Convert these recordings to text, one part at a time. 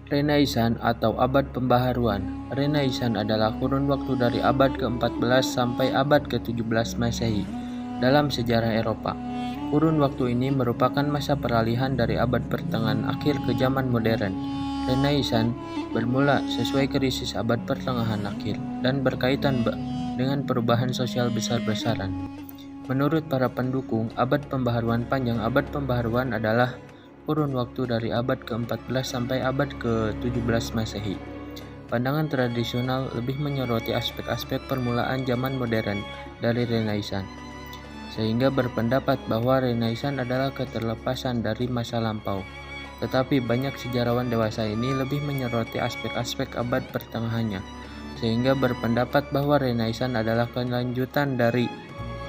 Renaissance atau Abad Pembaharuan. Renaissance adalah kurun waktu dari abad ke-14 sampai abad ke-17 Masehi dalam sejarah Eropa. Kurun waktu ini merupakan masa peralihan dari abad pertengahan akhir ke zaman modern. Renaissance bermula sesuai krisis abad pertengahan akhir dan berkaitan dengan perubahan sosial besar-besaran. Menurut para pendukung abad pembaharuan panjang, abad pembaharuan adalah kurun waktu dari abad ke-14 sampai abad ke-17 Masehi. Pandangan tradisional lebih menyoroti aspek-aspek permulaan zaman modern dari Renaissance, sehingga berpendapat bahwa Renaissance adalah keterlepasan dari masa lampau. Tetapi banyak sejarawan dewasa ini lebih menyoroti aspek-aspek abad pertengahannya, sehingga berpendapat bahwa Renaissance adalah kelanjutan dari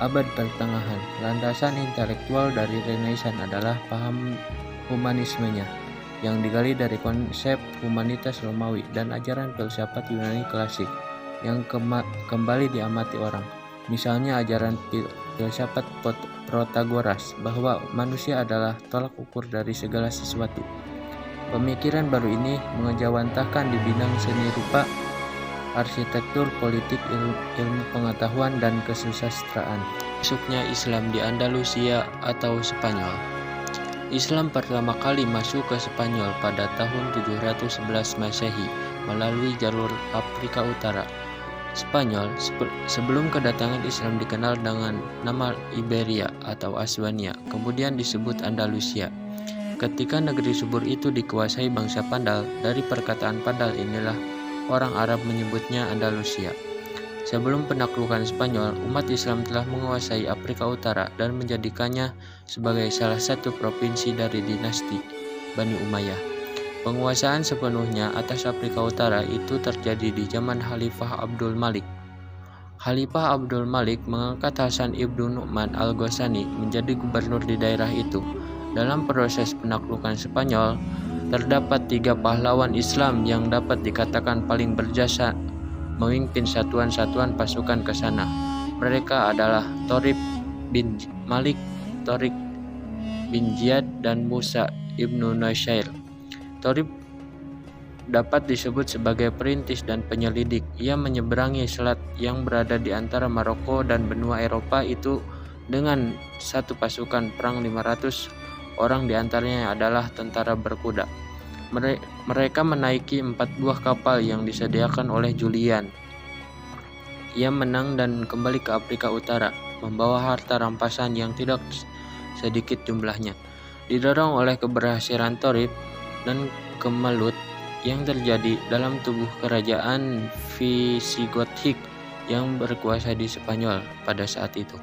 abad pertengahan. Landasan intelektual dari Renaissance adalah paham humanismenya yang digali dari konsep humanitas Romawi dan ajaran filsafat Yunani klasik yang kembali diamati orang. Misalnya ajaran filsafat Protagoras bahwa manusia adalah tolak ukur dari segala sesuatu. Pemikiran baru ini mengejawantahkan di bidang seni rupa, arsitektur, politik, ilmu pengetahuan, dan kesusastraan. Masuknya Islam di Andalusia atau Spanyol. Islam pertama kali masuk ke Spanyol pada tahun 711 Masehi melalui jalur Afrika Utara. Spanyol sebelum kedatangan Islam dikenal dengan nama Iberia atau Aswania, kemudian disebut Andalusia. Ketika negeri subur itu dikuasai bangsa Pandal, dari perkataan Pandal inilah orang Arab menyebutnya Andalusia. Sebelum penaklukan Spanyol, umat Islam telah menguasai Afrika Utara dan menjadikannya sebagai salah satu provinsi dari dinasti Bani Umayyah. Penguasaan sepenuhnya atas Afrika Utara itu terjadi di zaman Khalifah Abdul Malik. Khalifah Abdul Malik mengangkat Hasan ibnu Nu'man al-Ghazani menjadi gubernur di daerah itu. Dalam proses penaklukan Spanyol, terdapat 3 pahlawan Islam yang dapat dikatakan paling berjasa memimpin satuan-satuan pasukan ke sana. Mereka adalah Thorib bin Malik, Thorib bin Ziyad, dan Musa ibnu Nusair. Thorib dapat disebut sebagai perintis dan penyelidik. Ia menyeberangi selat yang berada di antara Maroko dan benua Eropa itu dengan satu pasukan perang 500 orang, diantaranya adalah tentara berkuda. Mereka menaiki 4 buah kapal yang disediakan oleh Julian. Ia menang dan kembali ke Afrika Utara, membawa harta rampasan yang tidak sedikit jumlahnya. Didorong oleh keberhasilan Thorib dan kemelut yang terjadi dalam tubuh kerajaan Visigothik yang berkuasa di Spanyol pada saat itu,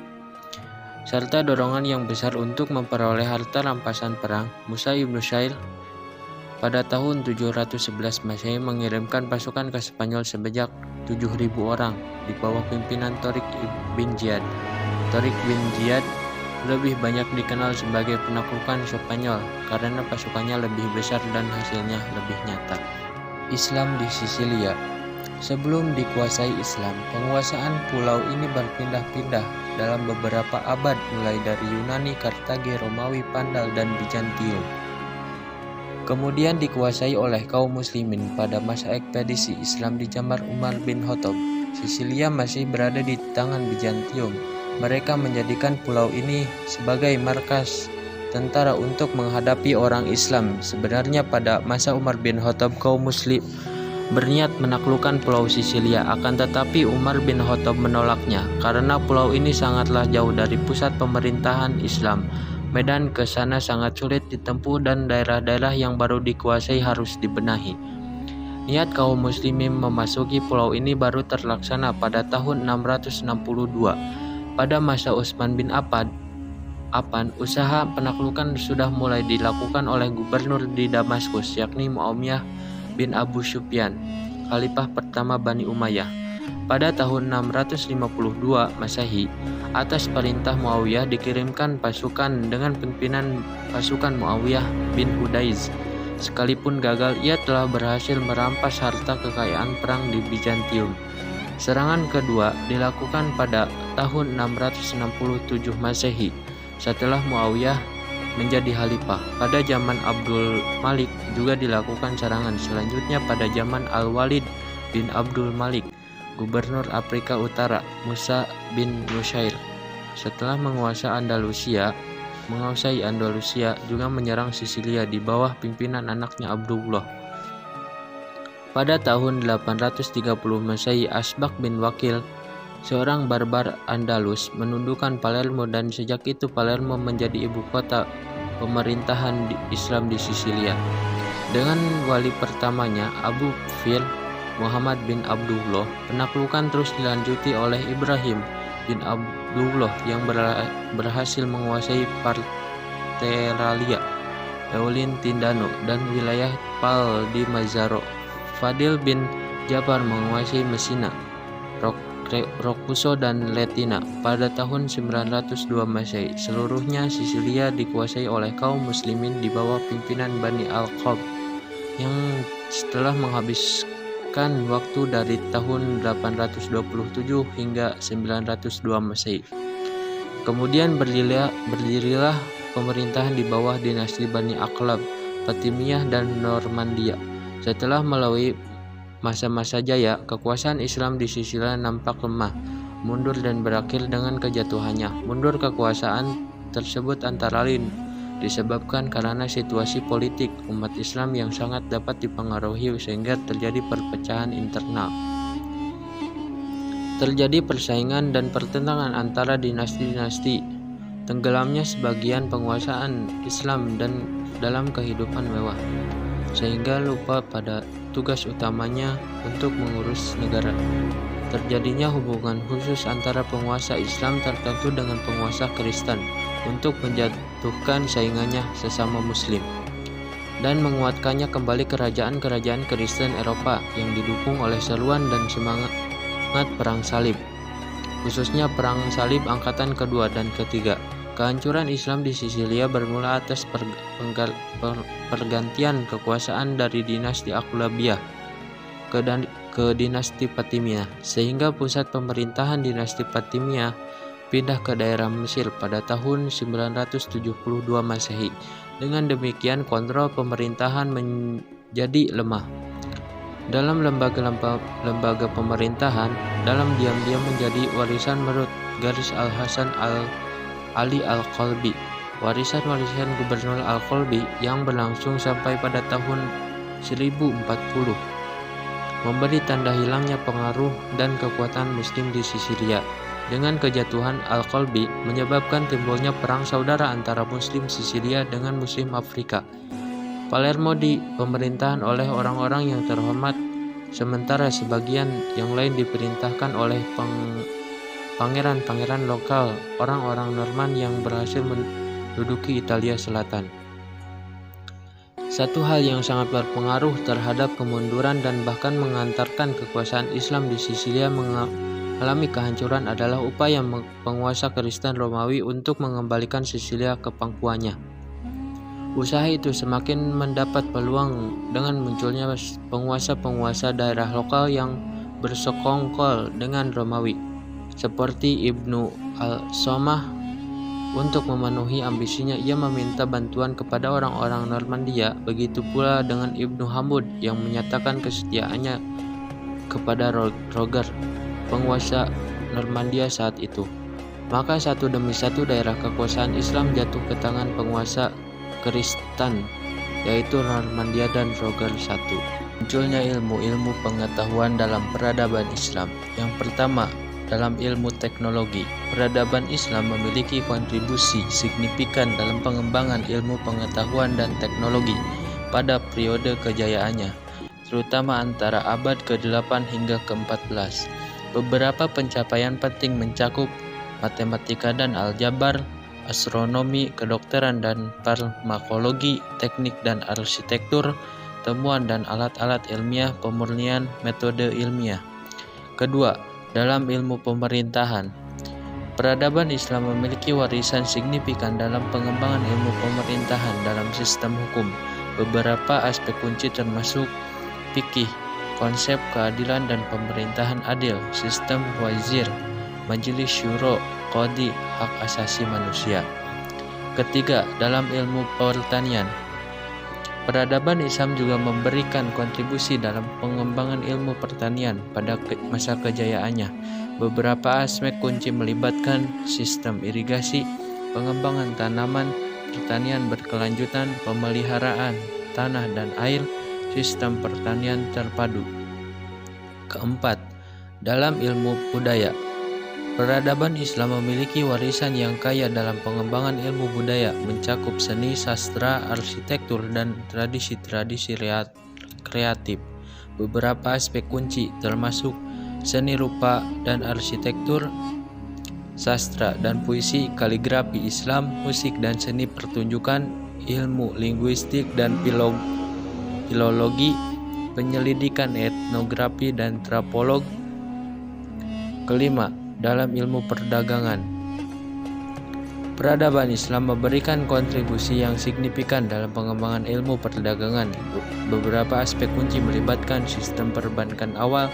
serta dorongan yang besar untuk memperoleh harta rampasan perang, Musa ibn Nusair pada tahun 711 Masehi mengirimkan pasukan ke Spanyol sebanyak 7.000 orang di bawah pimpinan Thorib bin Ziyad. Thorib bin Ziyad lebih banyak dikenal sebagai penaklukan Spanyol karena pasukannya lebih besar dan hasilnya lebih nyata. Islam di Sisilia. Sebelum dikuasai Islam, penguasaan pulau ini berpindah-pindah dalam beberapa abad mulai dari Yunani, Kartage, Romawi, Pandal, dan Bizantium. Kemudian dikuasai oleh kaum muslimin pada masa ekspedisi Islam di zaman Umar bin Khattab. Sisilia masih berada di tangan Bizantium. Mereka menjadikan pulau ini sebagai markas tentara untuk menghadapi orang Islam. Sebenarnya pada masa Umar bin Khattab kaum muslim berniat menaklukkan pulau Sisilia, akan tetapi Umar bin Khattab menolaknya karena pulau ini sangatlah jauh dari pusat pemerintahan Islam. Medan ke sana sangat sulit ditempuh dan daerah-daerah yang baru dikuasai harus dibenahi. Niat kaum muslimin memasuki pulau ini baru terlaksana pada tahun 662. Pada masa Utsman bin Affan, usaha penaklukan sudah mulai dilakukan oleh gubernur di Damaskus, yakni Muawiyah bin Abu Sufyan, khalifah pertama Bani Umayyah. Pada tahun 652 Masehi, atas perintah Muawiyah dikirimkan pasukan dengan pimpinan pasukan Muawiyah bin Hudaiz. Sekalipun gagal, ia telah berhasil merampas harta kekayaan perang di Bizantium. Serangan kedua dilakukan pada tahun 667 Masehi setelah Muawiyah menjadi khalifah. Pada zaman Abdul Malik juga dilakukan serangan. Selanjutnya pada zaman Al-Walid bin Abdul Malik, gubernur Afrika Utara, Musa bin Nusayr setelah menguasai Andalusia juga menyerang Sisilia di bawah pimpinan anaknya Abdullah. Pada tahun 830 Masehi, Asbaq bin Wakil, seorang barbar Andalus, menundukkan Palermo dan sejak itu Palermo menjadi ibu kota pemerintahan Islam di Sisilia. Dengan wali pertamanya, Abu Fil Muhammad bin Abdullah, penaklukan terus dilanjuti oleh Ibrahim bin Abdullah yang berhasil menguasai Parteralia, Eulin Tindano, dan wilayah Pal di Mazzaro. Fadil bin Jafar menguasai Messina, Rokuso dan Latina pada tahun 902 Masehi. Seluruhnya Sisilia dikuasai oleh kaum muslimin di bawah pimpinan Bani Al-Qab yang setelah menghabiskan waktu dari tahun 827 hingga 902 Masehi. Kemudian berdirilah pemerintahan di bawah dinasti Bani Aqlab, Fatimiyah dan Normandia. Setelah melalui masa-masa jaya, kekuasaan Islam di Sisilia nampak lemah, mundur dan berakhir dengan kejatuhannya. Mundur kekuasaan tersebut antara lain disebabkan karena situasi politik umat Islam yang sangat dapat dipengaruhi sehingga terjadi perpecahan internal. Terjadi persaingan dan pertentangan antara dinasti-dinasti, tenggelamnya sebagian penguasaan Islam dan dalam kehidupan mewah, sehingga lupa pada tugas utamanya untuk mengurus negara. Terjadinya hubungan khusus antara penguasa Islam tertentu dengan penguasa Kristen untuk menjatuhkan saingannya sesama Muslim dan menguatkannya kembali kerajaan-kerajaan Kristen Eropa yang didukung oleh seruan dan semangat perang salib, khususnya perang salib angkatan kedua dan ketiga. Kehancuran Islam di Sisilia bermula atas pergantian kekuasaan dari dinasti Aqlabiyah ke dinasti Fatimiyah, sehingga pusat pemerintahan dinasti Fatimiyah pindah ke daerah Mesir pada tahun 972 Masehi. Dengan demikian, kontrol pemerintahan menjadi lemah. Dalam lembaga pemerintahan, dalam diam-diam menjadi warisan menurut garis Al-Hasan Ali Al-Qalbi, warisan Gubernur Al-Qalbi yang berlangsung sampai pada tahun 1040, memberi tanda hilangnya pengaruh dan kekuatan Muslim di Sisilia. Dengan kejatuhan Al-Qalbi menyebabkan timbulnya perang saudara antara Muslim Sisilia dengan Muslim Afrika. Palermo di pemerintahan oleh orang-orang yang terhormat, sementara sebagian yang lain diperintahkan oleh pangeran-pangeran lokal, orang-orang Norman yang berhasil menduduki Italia Selatan. Satu hal yang sangat berpengaruh terhadap kemunduran dan bahkan mengantarkan kekuasaan Islam di Sisilia mengalami kehancuran adalah upaya penguasa Kristen Romawi untuk mengembalikan Sisilia ke pangkuannya. Usaha itu semakin mendapat peluang dengan munculnya penguasa-penguasa daerah lokal yang bersekongkol dengan Romawi, seperti Ibnu Al-Somah. Untuk memenuhi ambisinya, ia meminta bantuan kepada orang-orang Normandia. Begitu pula dengan Ibnu Hamud yang menyatakan kesetiaannya kepada Roger, penguasa Normandia saat itu. Maka satu demi satu daerah kekuasaan Islam jatuh ke tangan penguasa Kristen, yaitu Normandia dan Roger I. Munculnya ilmu-ilmu pengetahuan dalam peradaban Islam. Yang pertama, dalam ilmu teknologi, peradaban Islam memiliki kontribusi signifikan dalam pengembangan ilmu pengetahuan dan teknologi pada periode kejayaannya, terutama antara abad ke-8 hingga ke-14. Beberapa pencapaian penting mencakup matematika dan aljabar, astronomi, kedokteran dan farmakologi, teknik dan arsitektur, temuan dan alat-alat ilmiah, pemurnian metode ilmiah. Kedua, dalam ilmu pemerintahan, peradaban Islam memiliki warisan signifikan dalam pengembangan ilmu pemerintahan dalam sistem hukum. Beberapa aspek kunci termasuk fikih, konsep keadilan dan pemerintahan adil, sistem wazir, majelis syuro, qadi, hak asasi manusia. Ketiga, dalam ilmu pertanian. Peradaban Islam juga memberikan kontribusi dalam pengembangan ilmu pertanian pada masa kejayaannya. Beberapa aspek kunci melibatkan sistem irigasi, pengembangan tanaman, pertanian berkelanjutan, pemeliharaan tanah dan air, sistem pertanian terpadu. Keempat, dalam ilmu budaya. Peradaban Islam memiliki warisan yang kaya dalam pengembangan ilmu budaya, mencakup seni, sastra, arsitektur, dan tradisi-tradisi kreatif. Beberapa aspek kunci termasuk seni rupa dan arsitektur, sastra dan puisi, kaligrafi Islam, musik dan seni pertunjukan, ilmu linguistik dan filologi, penyelidikan etnografi dan antropolog. Kelima, dalam ilmu perdagangan. Peradaban Islam memberikan kontribusi yang signifikan dalam pengembangan ilmu perdagangan. Beberapa aspek kunci melibatkan sistem perbankan awal,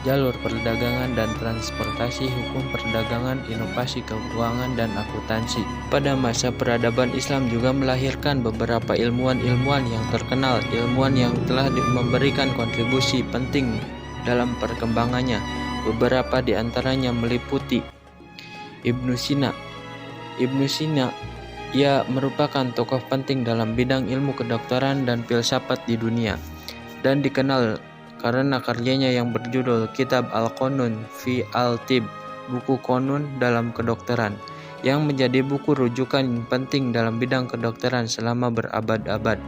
jalur perdagangan dan transportasi, hukum perdagangan, inovasi keuangan, dan akuntansi. Pada masa peradaban Islam juga melahirkan beberapa ilmuwan-ilmuwan yang terkenal, ilmuwan yang telah memberikan kontribusi penting dalam perkembangannya. Beberapa di antaranya meliputi Ibnu Sina. Ibnu Sina, ia merupakan tokoh penting dalam bidang ilmu kedokteran dan filsafat di dunia, dan dikenal karena karyanya yang berjudul Kitab Al-Qanun fi Al-Tib, buku konun dalam kedokteran, yang menjadi buku rujukan penting dalam bidang kedokteran selama berabad-abad.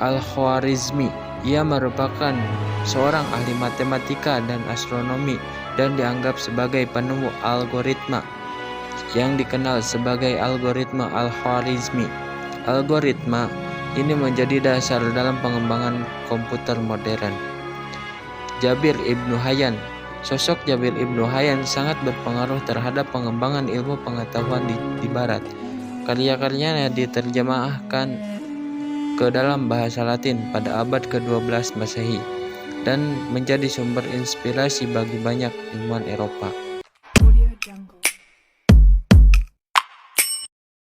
Al-Khwarizmi, ia merupakan seorang ahli matematika dan astronomi dan dianggap sebagai penemu algoritma yang dikenal sebagai algoritma Al-Khwarizmi. Algoritma ini menjadi dasar dalam pengembangan komputer modern. Jabir Ibnu Hayyan. Sosok Jabir Ibnu Hayyan sangat berpengaruh terhadap pengembangan ilmu pengetahuan di Barat. Karya-karyanya diterjemahkan ke dalam bahasa Latin pada abad ke-12 Masehi dan menjadi sumber inspirasi bagi banyak ilmuwan Eropa.